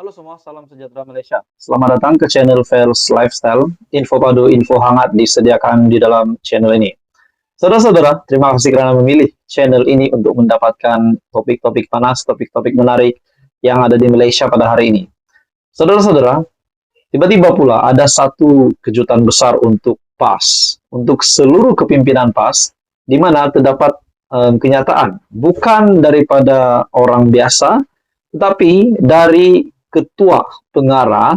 Halo semua, salam sejahtera Malaysia. Selamat datang ke channel Fels Lifestyle. Info padu, info hangat disediakan di dalam channel ini. Saudara-saudara, terima kasih kerana memilih channel ini untuk mendapatkan topik-topik panas, topik-topik menarik yang ada di Malaysia pada hari ini. Saudara-saudara, tiba-tiba pula ada satu kejutan besar untuk PAS, untuk seluruh kepimpinan PAS, di mana terdapat kenyataan bukan daripada orang biasa, tetapi dari Ketua Pengarah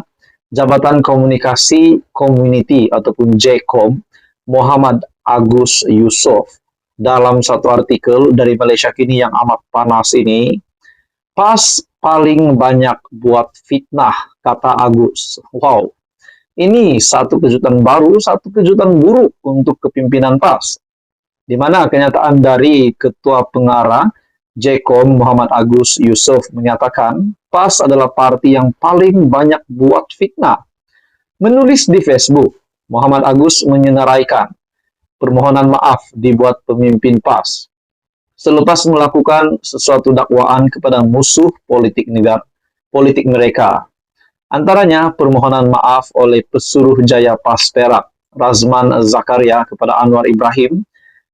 Jabatan Komunikasi Community ataupun JCOM, Muhammad Agus Yusof. Dalam satu artikel dari Malaysia Kini yang amat panas ini, PAS paling banyak buat fitnah, kata Agus. Wow, ini satu kejutan baru, satu kejutan buruk untuk kepimpinan PAS. Di mana kenyataan dari Ketua Pengarah JCOM Muhammad Agus Yusof menyatakan PAS adalah parti yang paling banyak buat fitnah. Menulis di Facebook, Muhammad Agus menyenaraikan permohonan maaf dibuat pemimpin PAS selepas melakukan sesuatu dakwaan kepada musuh politik mereka. Antaranya permohonan maaf oleh pesuruh jaya PAS Perak, Razman Zakaria kepada Anwar Ibrahim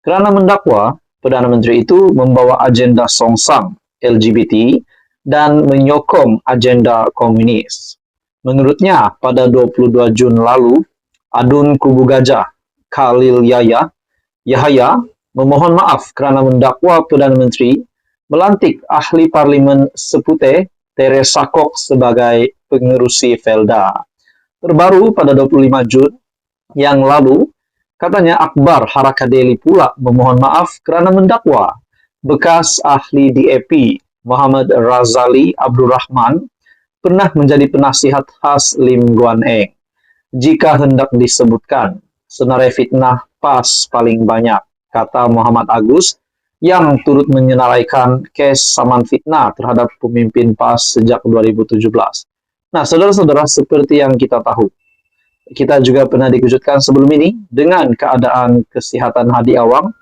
kerana mendakwa Perdana Menteri itu membawa agenda songsang LGBT dan menyokong agenda komunis. Menurutnya, pada 22 Jun lalu, Adun Kubu Gajah, Khalil Yahaya, memohon maaf kerana mendakwa Perdana Menteri melantik ahli Parlimen Seputeh, Teresa Kok sebagai pengerusi Felda. Terbaru pada 25 Jun yang lalu, katanya Akbar Harakadeli pula memohon maaf kerana mendakwa bekas ahli DAP Muhammad Razali Abdurrahman pernah menjadi penasihat khas Lim Guan Eng. Jika hendak disebutkan, senarai fitnah PAS paling banyak, kata Muhammad Agus yang turut menyenaraikan kes saman fitnah terhadap pemimpin PAS sejak 2017. Nah, saudara-saudara, seperti yang kita tahu, kita juga pernah dikejutkan sebelum ini dengan keadaan kesihatan Hadi Awang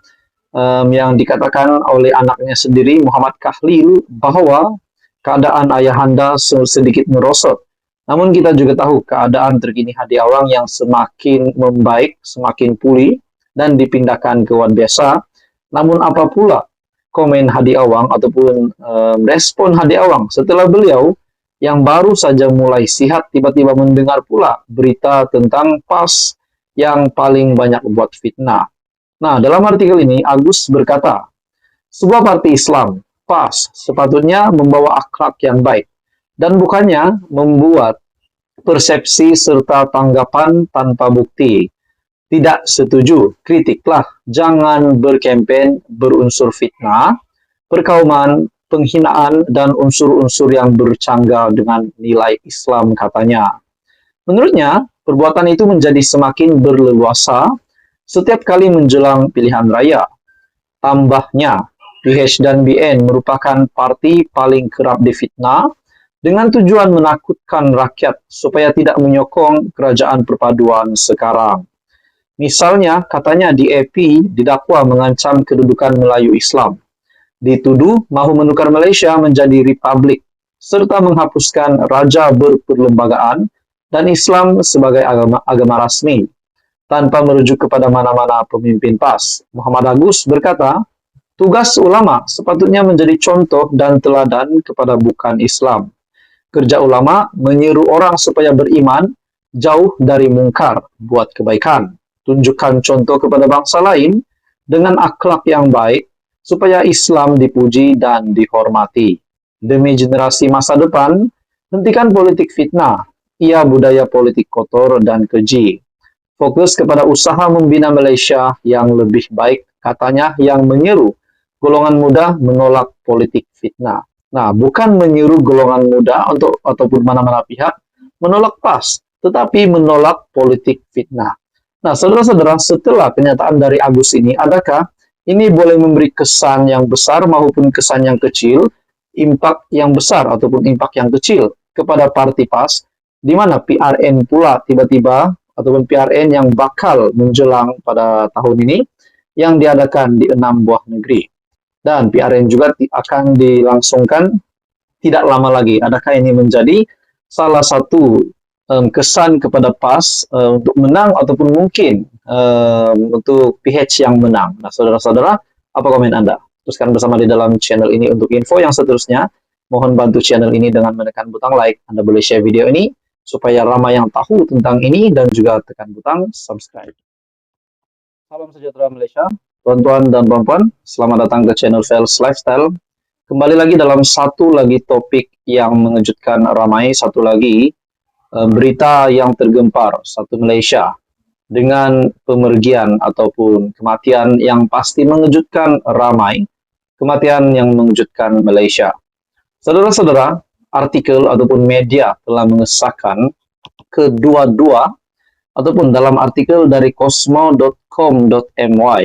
yang dikatakan oleh anaknya sendiri, Muhammad Kahlil, bahwa keadaan ayahanda sedikit merosot. Namun kita juga tahu keadaan terkini Hadi Awang yang semakin membaik, semakin pulih dan dipindahkan ke ward biasa. Namun apa pula komen Hadi Awang ataupun respon Hadi Awang setelah beliau yang baru saja mulai sihat tiba-tiba mendengar pula berita tentang PAS yang paling banyak buat fitnah. Nah, dalam artikel ini Agus berkata, sebuah parti Islam, PAS, sepatutnya membawa akhlak yang baik dan bukannya membuat persepsi serta tanggapan tanpa bukti. Tidak setuju, kritiklah, jangan berkempen berunsur fitnah, perkauman, penghinaan, dan unsur-unsur yang bercanggah dengan nilai Islam, katanya. Menurutnya, perbuatan itu menjadi semakin berleluasa setiap kali menjelang pilihan raya. Tambahnya, PH dan BN merupakan parti paling kerap difitnah dengan tujuan menakutkan rakyat supaya tidak menyokong kerajaan perpaduan sekarang. Misalnya, katanya DAP didakwa mengancam kedudukan Melayu Islam, dituduh mahu menukar Malaysia menjadi republik serta menghapuskan raja berperlembagaan dan Islam sebagai agama rasmi tanpa merujuk kepada mana-mana pemimpin PAS. Muhammad Agus berkata, tugas ulama sepatutnya menjadi contoh dan teladan kepada bukan Islam. Kerja ulama menyeru orang supaya beriman, jauh dari mungkar, buat kebaikan, tunjukkan contoh kepada bangsa lain dengan akhlak yang baik supaya Islam dipuji dan dihormati. Demi generasi masa depan, hentikan politik fitnah, ia budaya politik kotor dan keji. Fokus kepada usaha membina Malaysia yang lebih baik, katanya, yang menyeru golongan muda menolak politik fitnah. Nah, bukan menyeru golongan muda ataupun mana-mana pihak menolak PAS, tetapi menolak politik fitnah. Nah, saudara-saudara, setelah kenyataan dari Agus ini, adakah ini boleh memberi kesan yang besar maupun kesan yang kecil, impak yang besar ataupun impak yang kecil kepada parti PAS, di mana PRN pula tiba-tiba ataupun PRN yang bakal menjelang pada tahun ini yang diadakan di 6 buah negeri. Dan PRN juga akan dilangsungkan tidak lama lagi. Adakah ini menjadi salah satu kesan kepada PAS untuk menang ataupun mungkin untuk PH yang menang. Nah, saudara-saudara, apa komen Anda? Teruskan bersama di dalam channel ini untuk info yang seterusnya. Mohon bantu channel ini dengan menekan butang like. Anda boleh share video ini supaya ramai yang tahu tentang ini dan juga tekan butang subscribe. Salam sejahtera Malaysia, tuan-tuan dan puan-puan. Selamat datang ke channel Fels Lifestyle. Kembali lagi dalam satu lagi topik yang mengejutkan ramai, satu lagi berita yang tergempar satu Malaysia dengan pemergian ataupun kematian yang pasti mengejutkan ramai, kematian yang mengejutkan Malaysia. Saudara-saudara, artikel ataupun media telah mengesahkan kedua-dua ataupun dalam artikel dari cosmo.com.my,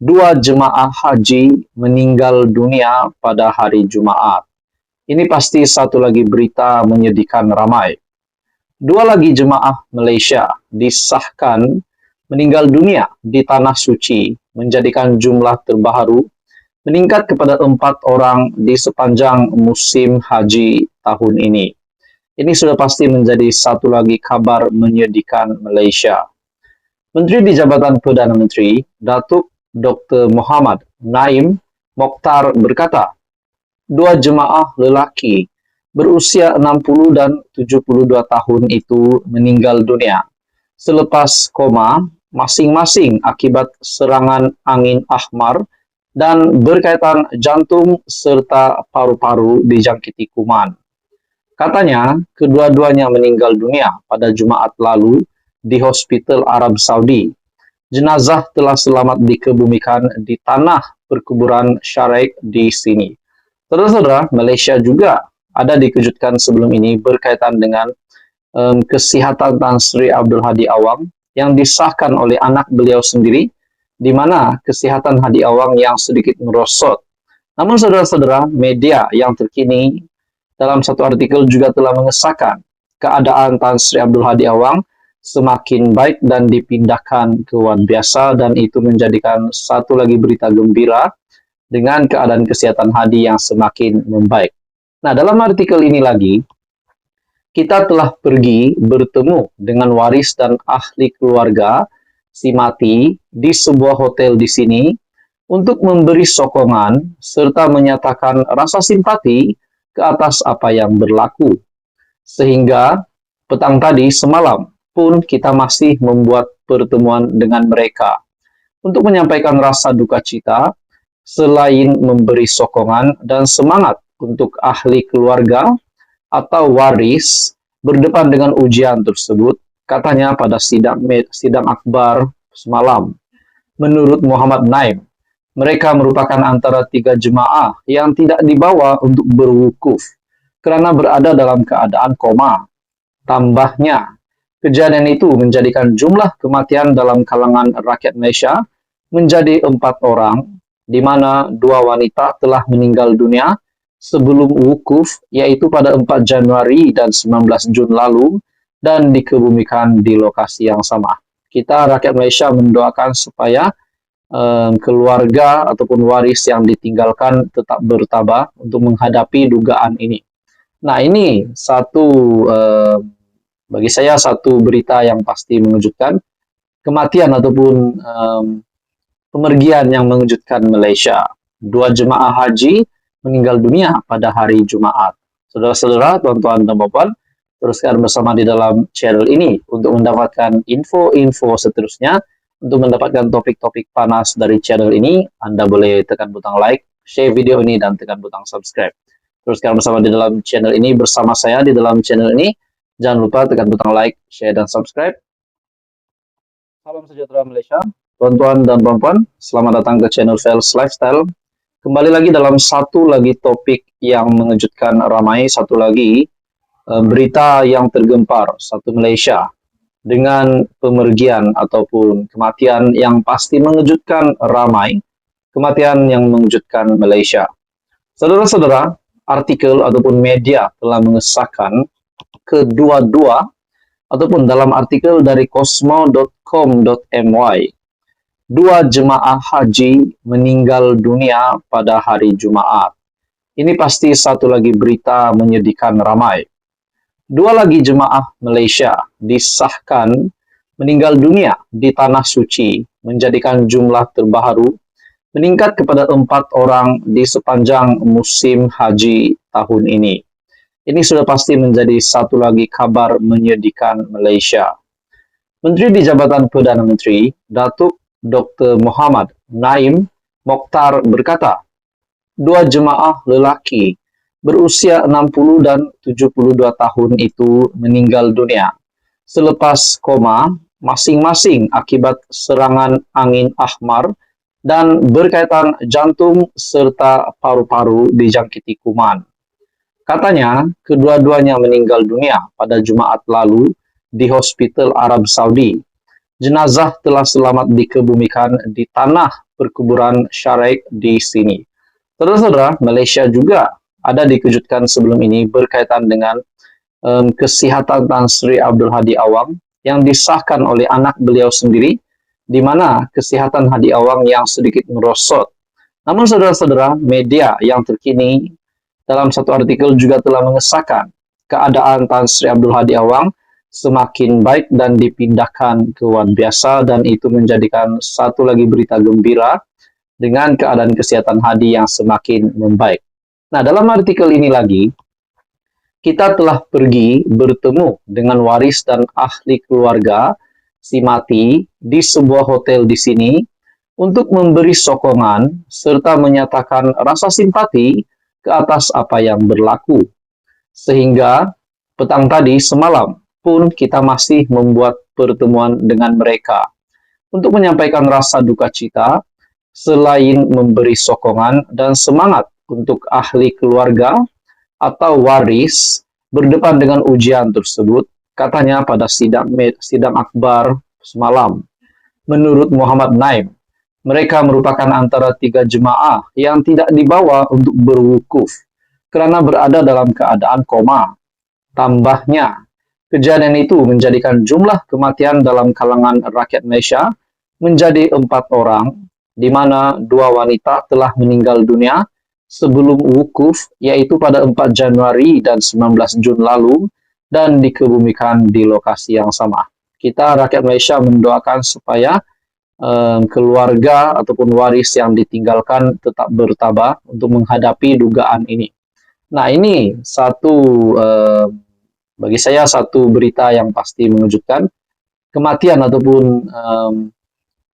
dua jemaah haji meninggal dunia pada hari Jumaat. Ini pasti satu lagi berita menyedihkan ramai. Dua lagi jemaah Malaysia disahkan meninggal dunia di Tanah Suci, menjadikan jumlah terbaru meningkat kepada 4 orang di sepanjang musim haji tahun ini. Ini sudah pasti menjadi satu lagi kabar menyedihkan Malaysia. Menteri di Jabatan Perdana Menteri, Datuk Dr. Muhammad Naim Mokhtar berkata, dua jemaah lelaki berusia 60 dan 72 tahun itu meninggal dunia selepas koma masing-masing akibat serangan angin ahmar dan berkaitan jantung serta paru-paru dijangkiti kuman. Katanya, kedua-duanya meninggal dunia pada Jumaat lalu di Hospital Arab Saudi. Jenazah telah selamat dikebumikan di tanah perkuburan Syarek di sini. Saudara-saudara, Malaysia juga ada dikejutkan sebelum ini berkaitan dengan kesihatan Tan Sri Abdul Hadi Awang yang disahkan oleh anak beliau sendiri, di mana kesihatan Hadi Awang yang sedikit merosot. Namun saudara-saudara, media yang terkini dalam satu artikel juga telah mengesahkan keadaan Tan Sri Abdul Hadi Awang semakin baik dan dipindahkan ke ward biasa, dan itu menjadikan satu lagi berita gembira dengan keadaan kesehatan Hadi yang semakin membaik. Nah, dalam artikel ini lagi, kita telah pergi bertemu dengan waris dan ahli keluarga si mati di sebuah hotel di sini untuk memberi sokongan serta menyatakan rasa simpati ke atas apa yang berlaku. Sehingga petang tadi semalam pun kita masih membuat pertemuan dengan mereka untuk menyampaikan rasa duka cita selain memberi sokongan dan semangat untuk ahli keluarga atau waris berdepan dengan ujian tersebut, katanya pada sidang akbar semalam. Menurut Muhammad Naim, mereka merupakan antara 3 jemaah yang tidak dibawa untuk berwukuf kerana berada dalam keadaan koma. Tambahnya, kejadian itu menjadikan jumlah kematian dalam kalangan rakyat Malaysia menjadi 4 orang, di mana 2 wanita telah meninggal dunia sebelum wukuf, yaitu pada 4 Januari dan 19 Jun lalu, dan dikebumikan di lokasi yang sama. Kita rakyat Malaysia mendoakan supaya keluarga ataupun waris yang ditinggalkan tetap bertabah untuk menghadapi dugaan ini. Nah, ini bagi saya satu berita yang pasti mengejutkan, kematian ataupun pemergian yang mengejutkan Malaysia. 2 jemaah haji meninggal dunia pada hari Jumaat. Saudara-saudara, tuan-tuan dan puan-puan, teruskan bersama di dalam channel ini untuk mendapatkan info-info seterusnya. Untuk mendapatkan topik-topik panas dari channel ini, Anda boleh tekan butang like, share video ini, dan tekan butang subscribe. Teruskan bersama di dalam channel ini bersama saya di dalam channel ini. Jangan lupa tekan butang like, share, dan subscribe. Salam sejahtera Malaysia, tuan-tuan dan puan-puan. Selamat datang ke channel Fels Lifestyle. Kembali lagi dalam satu lagi topik yang mengejutkan ramai, satu lagi berita yang tergempar satu Malaysia dengan pemergian ataupun kematian yang pasti mengejutkan ramai, kematian yang mengejutkan Malaysia. Saudara-saudara, artikel ataupun media telah mengesahkan kedua-dua ataupun dalam artikel dari cosmo.com.my, dua jemaah haji meninggal dunia pada hari Jumaat. Ini pasti satu lagi berita menyedihkan ramai. Dua lagi jemaah Malaysia disahkan meninggal dunia di Tanah Suci, menjadikan jumlah terbaru meningkat kepada 4 orang di sepanjang musim haji tahun ini. Ini sudah pasti menjadi satu lagi kabar menyedihkan Malaysia. Menteri di Jabatan Perdana Menteri, Datuk Dr. Muhammad Naim Mokhtar berkata, 2 jemaah lelaki berusia 60 dan 72 tahun itu meninggal dunia selepas koma masing-masing akibat serangan angin ahmar dan berkaitan jantung serta paru-paru dijangkiti kuman. Katanya, kedua-duanya meninggal dunia pada Jumaat lalu di Hospital Arab Saudi. Jenazah telah selamat dikebumikan di tanah perkuburan Syarek di sini. Saudara-saudara, Malaysia juga ada dikejutkan sebelum ini berkaitan dengan kesihatan Tan Sri Abdul Hadi Awang yang disahkan oleh anak beliau sendiri, di mana kesihatan Hadi Awang yang sedikit merosot. Namun saudara-saudara, media yang terkini dalam satu artikel juga telah mengesahkan keadaan Tan Sri Abdul Hadi Awang semakin baik dan dipindahkan ke ward biasa, dan itu menjadikan satu lagi berita gembira dengan keadaan kesehatan Hadi yang semakin membaik. Nah, dalam artikel ini lagi, kita telah pergi bertemu dengan waris dan ahli keluarga si mati di sebuah hotel di sini untuk memberi sokongan serta menyatakan rasa simpati ke atas apa yang berlaku. Sehingga petang tadi semalam pun kita masih membuat pertemuan dengan mereka untuk menyampaikan rasa duka cita selain memberi sokongan dan semangat untuk ahli keluarga atau waris berdepan dengan ujian tersebut, katanya pada sidang akbar semalam. Menurut Muhammad Naim, mereka merupakan antara 3 jemaah yang tidak dibawa untuk berwukuf karena berada dalam keadaan koma. Tambahnya, kejadian itu menjadikan jumlah kematian dalam kalangan rakyat Malaysia menjadi 4 orang, di mana 2 wanita telah meninggal dunia sebelum wukuf, yaitu pada 4 Januari dan 19 Jun lalu, dan dikebumikan di lokasi yang sama. Kita rakyat Malaysia mendoakan supaya keluarga ataupun waris yang ditinggalkan tetap bertabah untuk menghadapi dugaan ini. Nah, ini bagi saya satu berita yang pasti mengejutkan, kematian ataupun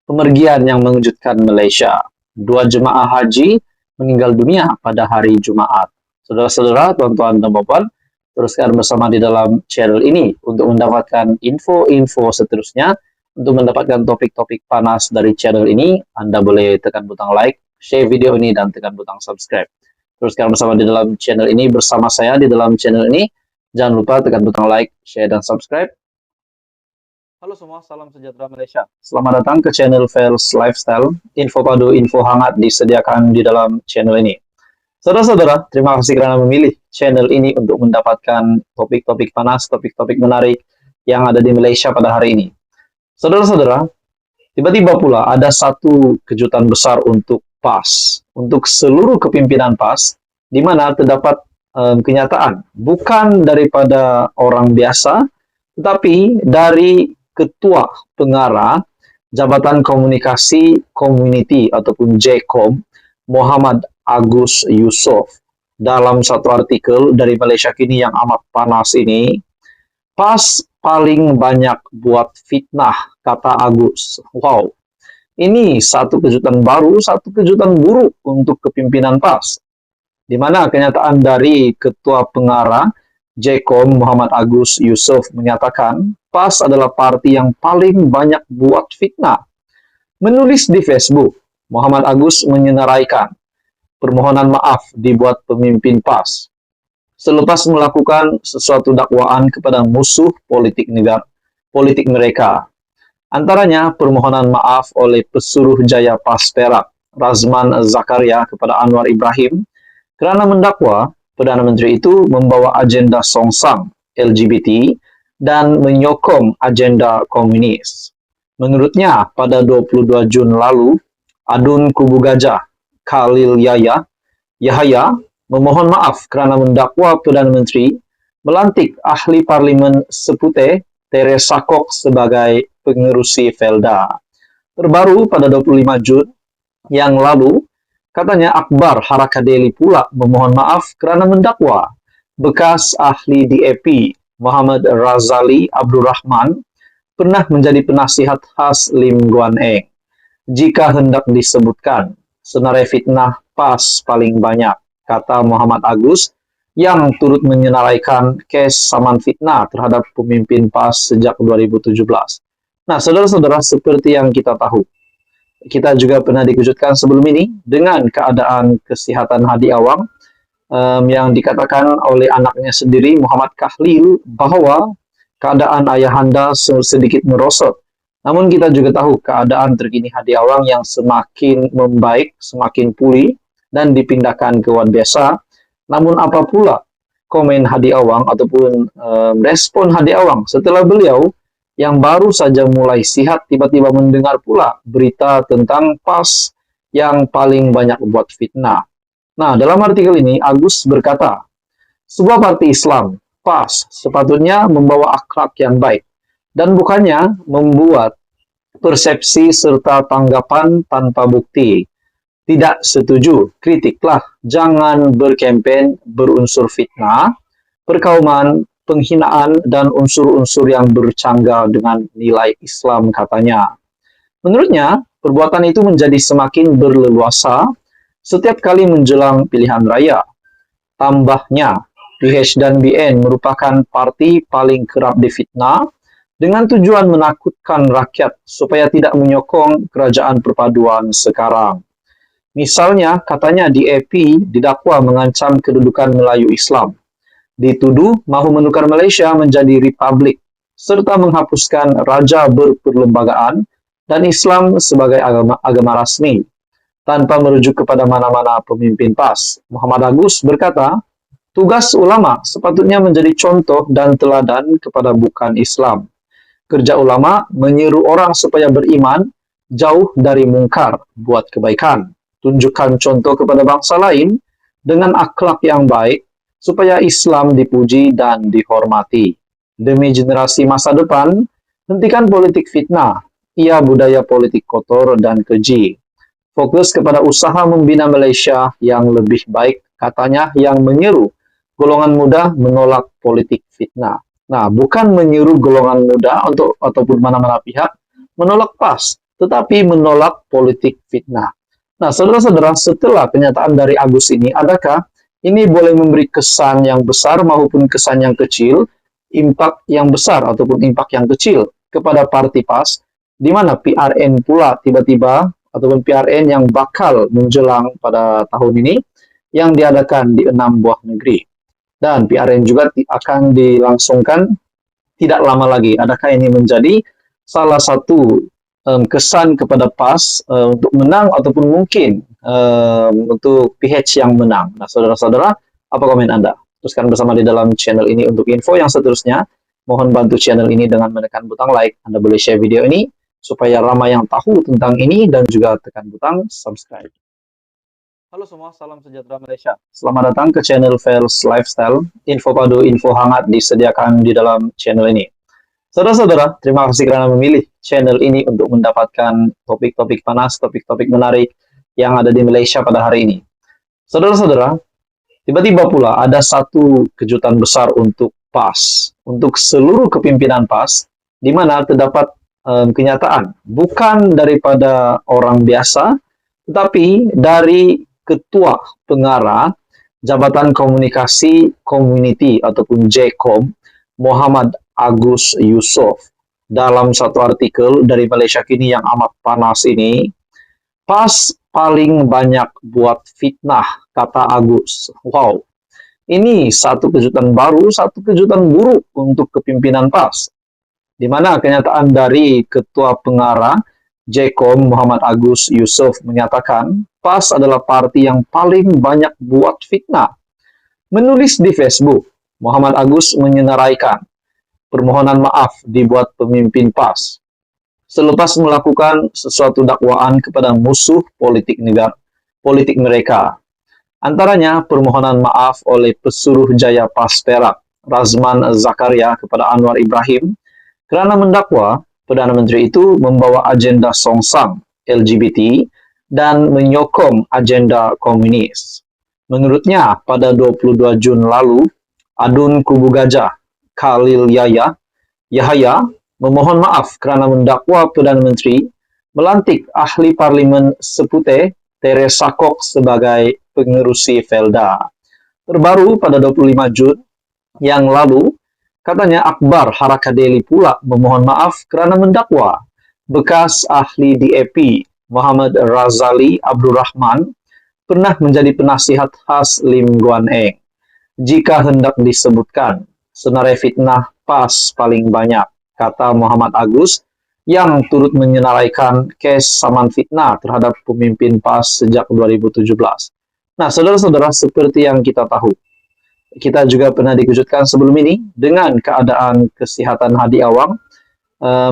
pemergian yang mengejutkan Malaysia. 2 jemaah haji meninggal dunia pada hari Jumaat. Saudara-saudara, tuan-tuan dan puan, teruskan bersama di dalam channel ini untuk mendapatkan info-info seterusnya. Untuk mendapatkan topik-topik panas dari channel ini, Anda boleh tekan butang like, share video ini, dan tekan butang subscribe. Teruskan bersama di dalam channel ini bersama saya di dalam channel ini. Jangan lupa tekan butang like, share, dan subscribe. Halo semua, salam sejahtera Malaysia. Selamat datang ke channel Fels Lifestyle. Info padu, info hangat disediakan di dalam channel ini. Saudara-saudara, terima kasih kerana memilih channel ini untuk mendapatkan topik-topik panas, topik-topik menarik yang ada di Malaysia pada hari ini. Saudara-saudara, tiba-tiba pula ada satu kejutan besar untuk PAS, untuk seluruh kepimpinan PAS, di mana terdapat kenyataan bukan daripada orang biasa, tetapi dari Ketua Pengarah Jabatan Komunikasi Community ataupun JKOM, Muhammad Agus Yusof. Dalam satu artikel dari Malaysia Kini yang amat panas ini, PAS paling banyak buat fitnah, kata Agus. Wow, ini satu kejutan baru, satu kejutan buruk untuk kepimpinan PAS. Di mana kenyataan dari Ketua Pengarah JKOM Muhammad Agus Yusof menyatakan PAS adalah parti yang paling banyak buat fitnah. Menulis di Facebook, Muhammad Agus menyenaraikan permohonan maaf dibuat pemimpin PAS selepas melakukan sesuatu dakwaan kepada musuh politik mereka. Antaranya permohonan maaf oleh Pesuruh Jaya PAS Perak, Razman Zakaria, kepada Anwar Ibrahim kerana mendakwa Perdana Menteri itu membawa agenda songsang LGBT dan menyokong agenda komunis. Menurutnya, pada 22 Jun lalu, Adun Kubu Gajah Khalil Yahya memohon maaf kerana mendakwa Perdana Menteri melantik ahli parlimen Sepute, Teresa Kok sebagai pengerusi Velda. Terbaru pada 25 Jun yang lalu, katanya Akbar Harakadeli pula memohon maaf kerana mendakwa bekas ahli DAP Muhammad Razali Abdurrahman pernah menjadi penasihat khas Lim Guan Eng. Jika hendak disebutkan, senarai fitnah PAS paling banyak, kata Muhammad Agus, yang turut menyenaraikan kes saman fitnah terhadap pemimpin PAS sejak 2017. Nah, saudara-saudara, seperti yang kita tahu, kita juga pernah dikejutkan sebelum ini dengan keadaan kesihatan Hadi Awang yang dikatakan oleh anaknya sendiri, Muhammad Kahlil, bahwa keadaan ayahanda sedikit merosot. Namun kita juga tahu keadaan terkini Hadi Awang yang semakin membaik, semakin pulih, dan dipindahkan ke ward biasa. Namun apa pula komen Hadi Awang ataupun respon Hadi Awang setelah beliau yang baru saja mulai sihat tiba-tiba mendengar pula berita tentang PAS yang paling banyak buat fitnah. Nah, dalam artikel ini Agus berkata, sebuah parti Islam, PAS, sepatutnya membawa akhlak yang baik dan bukannya membuat persepsi serta tanggapan tanpa bukti. Tidak setuju, kritiklah, jangan berkempen berunsur fitnah, perkauman, penghinaan, dan unsur-unsur yang bercanggah dengan nilai Islam, katanya. Menurutnya, perbuatan itu menjadi semakin berleluasa setiap kali menjelang pilihan raya. Tambahnya, PH dan BN merupakan parti paling kerap difitnah dengan tujuan menakutkan rakyat supaya tidak menyokong kerajaan perpaduan sekarang. Misalnya, katanya DAP didakwa mengancam kedudukan Melayu Islam, dituduh mahu menukar Malaysia menjadi republik, serta menghapuskan raja berperlembagaan dan Islam sebagai agama rasmi, tanpa merujuk kepada mana-mana pemimpin PAS. Muhammad Agus berkata, tugas ulama sepatutnya menjadi contoh dan teladan kepada bukan Islam. Kerja ulama menyeru orang supaya beriman, jauh dari mungkar, buat kebaikan. Tunjukkan contoh kepada bangsa lain dengan akhlak yang baik, supaya Islam dipuji dan dihormati. Demi generasi masa depan, hentikan politik fitnah, ia budaya politik kotor dan keji. Fokus kepada usaha membina Malaysia yang lebih baik, katanya, yang menyeru golongan muda menolak politik fitnah. Nah, bukan menyeru golongan muda ataupun mana-mana pihak menolak PAS, tetapi menolak politik fitnah. Nah, saudara-saudara, setelah pernyataan dari Agus ini, adakah ini boleh memberi kesan yang besar maupun kesan yang kecil, impak yang besar ataupun impak yang kecil kepada parti PAS, di mana PRN pula tiba-tiba ataupun PRN yang bakal menjelang pada tahun ini yang diadakan di 6 buah negeri. Dan PRN juga akan dilangsungkan tidak lama lagi. Adakah ini menjadi salah satu kesan kepada PAS untuk menang ataupun mungkin untuk PH yang menang? Nah, saudara-saudara, apa komen Anda? Teruskan bersama di dalam channel ini untuk info yang seterusnya. Mohon bantu channel ini dengan menekan butang like. Anda boleh share video ini supaya ramai yang tahu tentang ini dan juga tekan butang subscribe. Halo semua, salam sejahtera Malaysia. Selamat datang ke channel Fels Lifestyle. Info padu, info hangat disediakan di dalam channel ini. Saudara-saudara, terima kasih kerana memilih channel ini untuk mendapatkan topik-topik panas, topik-topik menarik yang ada di Malaysia pada hari ini. Saudara-saudara, tiba-tiba pula ada satu kejutan besar untuk PAS, untuk seluruh kepimpinan PAS, di mana terdapat kenyataan bukan daripada orang biasa, tetapi dari Ketua Pengarah Jabatan Komunikasi Komuniti ataupun JKOM, Muhammad Agus Yusof. Dalam satu artikel dari Malaysia Kini yang amat panas ini, PAS paling banyak buat fitnah, kata Agus. Wow, ini satu kejutan baru, satu kejutan buruk untuk kepimpinan PAS, di mana kenyataan dari Ketua Pengarah JKOM Muhammad Agus Yusof menyatakan PAS adalah parti yang paling banyak buat fitnah. Menulis di Facebook, Muhammad Agus menyenaraikan permohonan maaf dibuat pemimpin PAS selepas melakukan sesuatu dakwaan kepada musuh politik mereka. Antaranya permohonan maaf oleh Pesuruhjaya PAS Perak, Razman Zakaria kepada Anwar Ibrahim kerana mendakwa Perdana Menteri itu membawa agenda songsang LGBT dan menyokong agenda komunis. Menurutnya, pada 22 Jun lalu, Adun Kubu Gajah Khalil Yahaya memohon maaf kerana mendakwa Perdana Menteri melantik ahli parlimen Seputeh Teresa Kok sebagai pengerusi Felda. Terbaru pada 25 Jun yang lalu, katanya Akbar Harakadeli pula memohon maaf kerana mendakwa bekas ahli DAP Muhammad Razali Abdurrahman pernah menjadi penasihat khas Lim Guan Eng. Jika hendak disebutkan, senarai fitnah PAS paling banyak, kata Muhammad Agus, yang turut menyenaraikan kes saman fitnah terhadap pemimpin PAS sejak 2017. Nah, saudara-saudara, seperti yang kita tahu, kita juga pernah dikejutkan sebelum ini dengan keadaan kesihatan Hadi Awang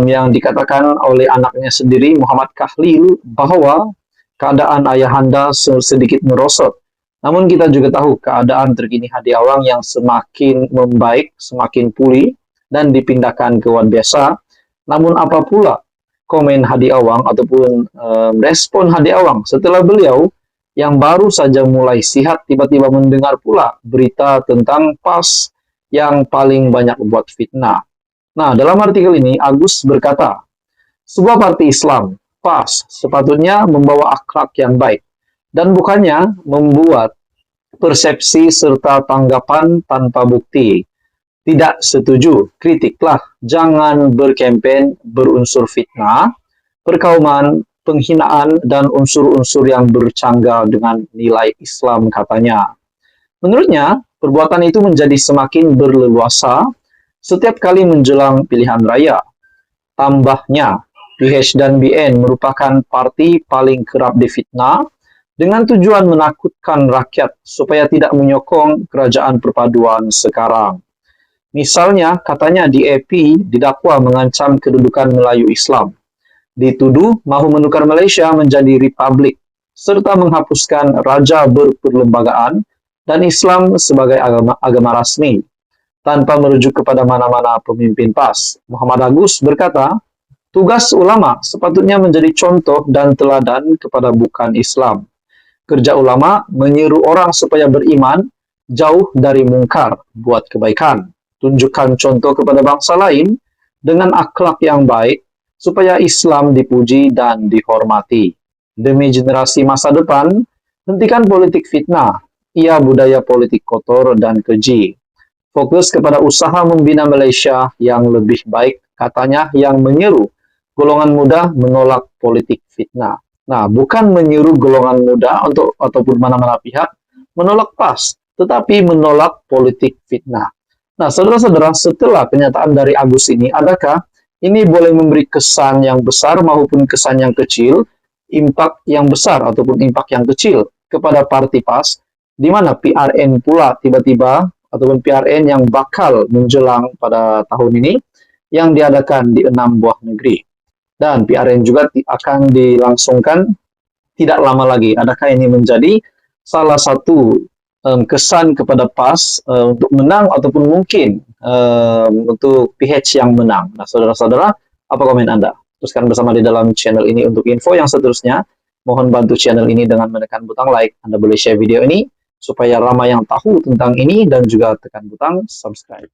yang dikatakan oleh anaknya sendiri, Muhammad Khalil, bahwa keadaan ayahanda sedikit merosot. Namun kita juga tahu keadaan terkini Hadi Awang yang semakin membaik, semakin pulih, dan dipindahkan ke ward biasa. Namun apa pula komen Hadi Awang ataupun respon Hadi Awang setelah beliau yang baru saja mulai sihat tiba-tiba mendengar pula berita tentang PAS yang paling banyak buat fitnah. Nah, dalam artikel ini Agus berkata, sebuah parti Islam, PAS, sepatutnya membawa akhlak yang baik dan bukannya membuat persepsi serta tanggapan tanpa bukti. Tidak setuju, kritiklah, jangan berkempen berunsur fitnah, perkauman, penghinaan, dan unsur-unsur yang bercanggah dengan nilai Islam, katanya. Menurutnya, perbuatan itu menjadi semakin berleluasa setiap kali menjelang pilihan raya. Tambahnya, PH dan BN merupakan parti paling kerap difitnah dengan tujuan menakutkan rakyat supaya tidak menyokong kerajaan perpaduan sekarang. Misalnya, katanya DAP didakwa mengancam kedudukan Melayu Islam, dituduh mahu menukar Malaysia menjadi republik, serta menghapuskan raja berperlembagaan dan Islam sebagai agama rasmi, tanpa merujuk kepada mana-mana pemimpin PAS. Muhammad Agus berkata, tugas ulama sepatutnya menjadi contoh dan teladan kepada bukan Islam. Kerja ulama menyeru orang supaya beriman, jauh dari mungkar, buat kebaikan. Tunjukkan contoh kepada bangsa lain dengan akhlak yang baik supaya Islam dipuji dan dihormati. Demi generasi masa depan, hentikan politik fitnah, ia budaya politik kotor dan keji. Fokus kepada usaha membina Malaysia yang lebih baik, katanya, yang menyeru golongan muda menolak politik fitnah. Nah, bukan menyeru golongan muda ataupun mana-mana pihak menolak PAS, tetapi menolak politik fitnah. Nah, saudara-saudara, setelah pernyataan dari Agus ini, adakah ini boleh memberi kesan yang besar maupun kesan yang kecil, impak yang besar ataupun impak yang kecil kepada parti PAS, di mana PRN pula tiba-tiba ataupun PRN yang bakal menjelang pada tahun ini yang diadakan di 6 buah negeri. Dan PRN juga akan dilangsungkan tidak lama lagi. Adakah ini menjadi salah satu kesan kepada PAS untuk menang ataupun mungkin untuk PH yang menang? Nah, saudara-saudara, apa komen Anda? Teruskan bersama di dalam channel ini untuk info yang seterusnya. Mohon bantu channel ini dengan menekan butang like. Anda boleh share video ini supaya ramai yang tahu tentang ini dan juga tekan butang subscribe.